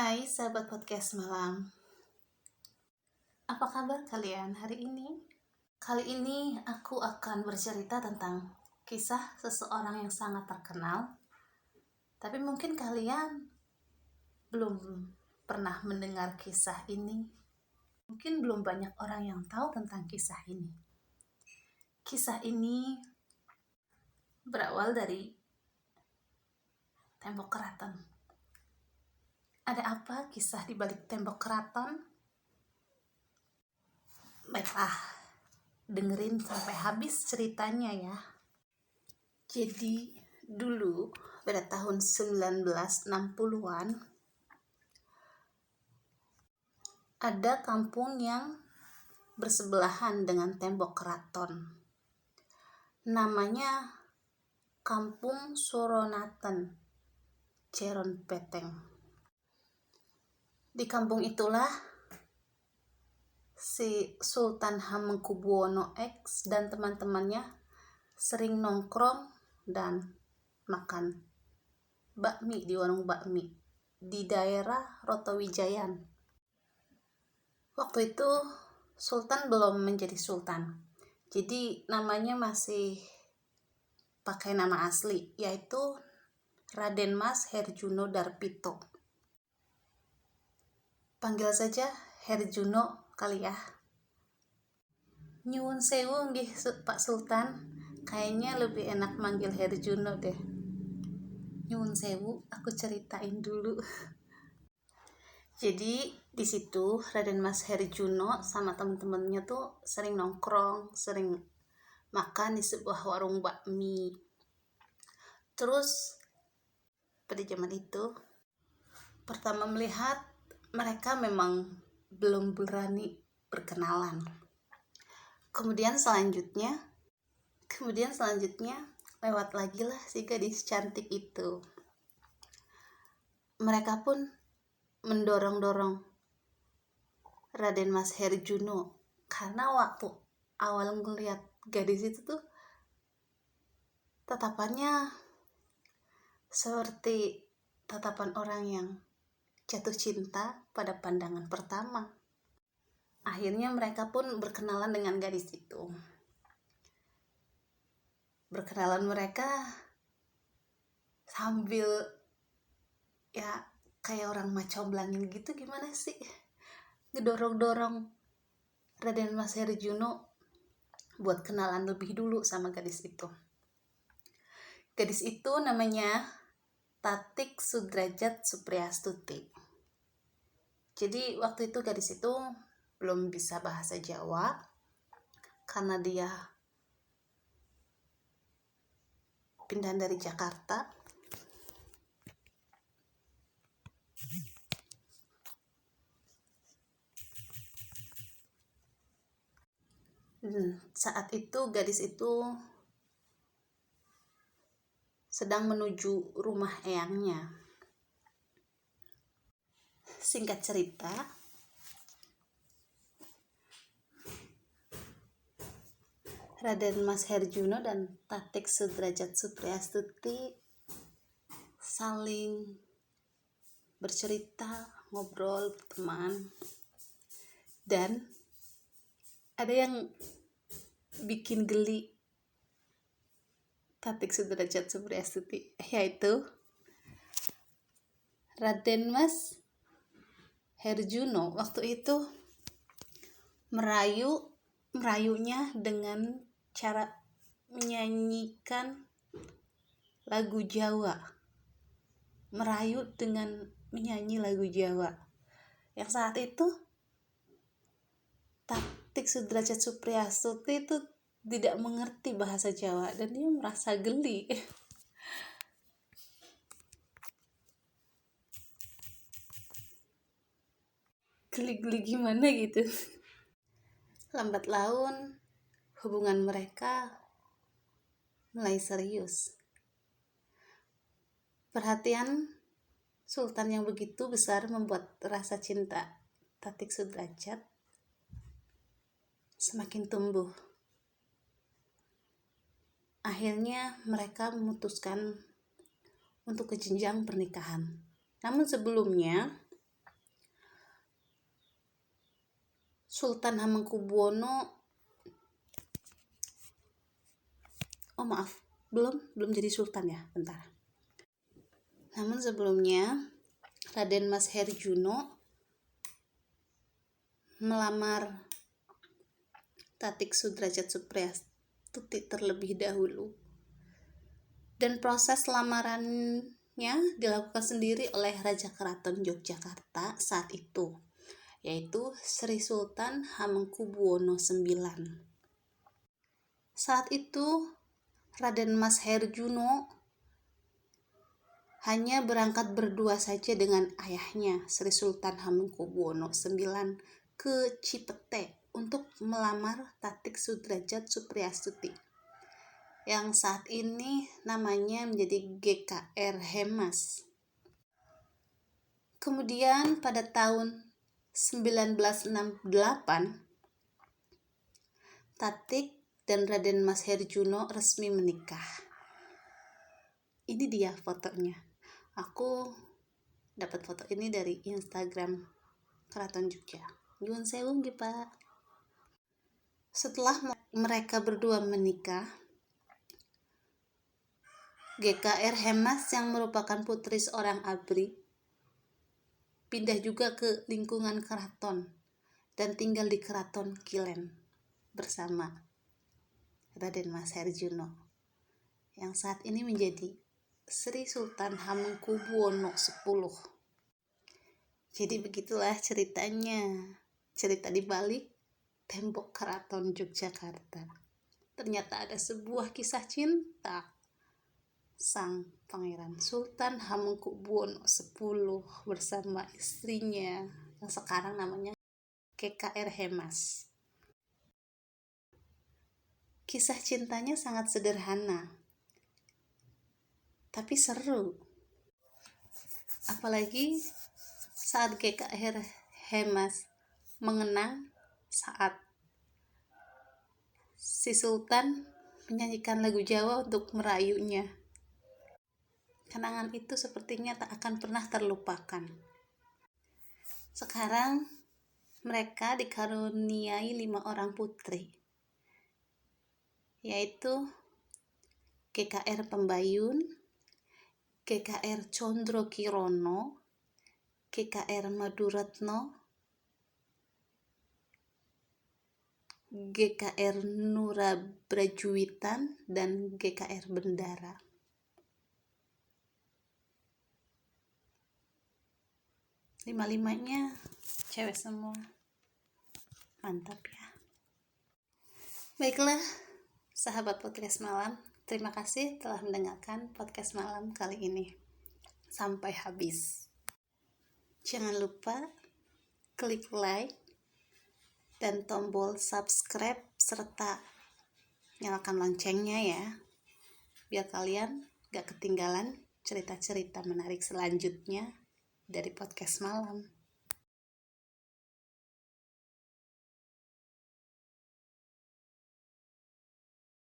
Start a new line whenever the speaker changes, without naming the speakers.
Hai sahabat podcast malam. Apa kabar kalian hari ini? Kali ini aku akan bercerita tentang kisah seseorang yang sangat terkenal. Tapi mungkin kalian belum pernah mendengar kisah ini. Mungkin belum banyak orang yang tahu tentang kisah ini. Kisah ini berawal dari tembok keraton. Ada apa kisah di balik tembok keraton? Baiklah, dengerin sampai habis ceritanya ya. Jadi dulu pada tahun 1960-an ada kampung yang bersebelahan dengan tembok keraton. Namanya Kampung Soronaten, Ceron Peteng. Di kampung itulah si Sultan Hamengkubuwono X dan teman-temannya sering nongkrong dan makan bakmi di warung bakmi di daerah Rotowijayan. Waktu itu Sultan belum menjadi sultan, jadi namanya masih pakai nama asli, yaitu Raden Mas Herjuno Darpito. Panggil saja Herjuno kali ya. Nyuwun sewu nggih Pak Sultan, kayaknya lebih enak manggil Herjuno deh. Nyuwun sewu, aku ceritain dulu. Jadi di situ Raden Mas Herjuno sama teman-temannya tuh sering nongkrong, sering makan di sebuah warung bakmi. Terus pada zaman itu pertama melihat mereka memang belum berani berkenalan. Kemudian selanjutnya lewat lagi lah si gadis cantik itu. Mereka pun mendorong-dorong Raden Mas Herjuno karena waktu awal ngeliat gadis itu tuh tatapannya seperti tatapan orang yang jatuh cinta pada pandangan pertama. Akhirnya mereka pun berkenalan dengan gadis itu. Berkenalan mereka sambil ya kayak orang macomblangin gitu, gimana sih, ngedorong-dorong Raden Mas Herjuno buat kenalan lebih dulu sama gadis itu. Gadis itu namanya Tatik Sudrajat Supriyastuti. Jadi waktu itu gadis itu belum bisa bahasa Jawa karena dia pindah dari Jakarta. Saat itu gadis itu sedang menuju rumah eyangnya. Singkat cerita, Raden Mas Herjuno dan Tatik Sudrajat Supriyastuti saling bercerita, ngobrol, berteman. Dan ada yang bikin geli Tatik Sudrajat Supriyastuti, yaitu Raden Mas Herjuno waktu itu merayunya dengan cara menyanyikan lagu Jawa. Merayu dengan menyanyi lagu Jawa. Yang saat itu Tatik Sudrajat Supriyastuti itu tidak mengerti bahasa Jawa dan dia merasa geli. Geli-geli gimana gitu. Lambat laun hubungan mereka mulai serius. Perhatian Sultan yang begitu besar membuat rasa cinta Tatik Sudrajat semakin tumbuh. Akhirnya mereka memutuskan untuk ke jenjang pernikahan. Namun sebelumnya Sultan Hamengkubuwono, oh maaf, belum jadi sultan ya, bentar. Namun sebelumnya Raden Mas Herjuno melamar Tatik Sudrajat Supriyastuti terlebih dahulu, dan proses lamarannya dilakukan sendiri oleh Raja Keraton Yogyakarta saat itu, yaitu Sri Sultan Hamengkubuwono IX. Saat itu Raden Mas Herjuno hanya berangkat berdua saja dengan ayahnya Sri Sultan Hamengkubuwono IX ke Cipete untuk melamar Tatik Sudrajat Supriyastuti yang saat ini namanya menjadi GKR Hemas. Kemudian pada tahun 1968 Tatik dan Raden Mas Herjuno resmi menikah. Ini dia fotonya. Aku dapat foto ini dari Instagram Keraton Jogja. Nyuwun sewu nggih, Pak. Setelah mereka berdua menikah, GKR Hemas yang merupakan putri seorang abri pindah juga ke lingkungan keraton dan tinggal di Keraton Kilen bersama Raden Mas Herjuno yang saat ini menjadi Sri Sultan Hamengkubuwono X. Jadi begitulah ceritanya, cerita di balik tembok Keraton Yogyakarta. Ternyata ada sebuah kisah cinta sang Pangeran Sultan Hamengkubuwono X bersama istrinya yang sekarang namanya GKR Hemas. Kisah cintanya sangat sederhana, tapi seru. Apalagi saat GKR Hemas mengenang saat si Sultan menyanyikan lagu Jawa untuk merayunya. Kenangan itu sepertinya tak akan pernah terlupakan. Sekarang mereka dikaruniai 5 orang putri, yaitu GKR Pembayun, GKR Condro Kirono, GKR Maduretno, GKR Nurabrajuwitan, dan GKR Bendara. Lima-limanya cewek semua. Mantap ya. Baiklah, sahabat podcast malam, terima kasih telah mendengarkan podcast malam kali ini sampai habis. Jangan lupa klik like dan tombol subscribe serta nyalakan loncengnya ya, biar kalian gak ketinggalan cerita-cerita menarik selanjutnya dari podcast malam.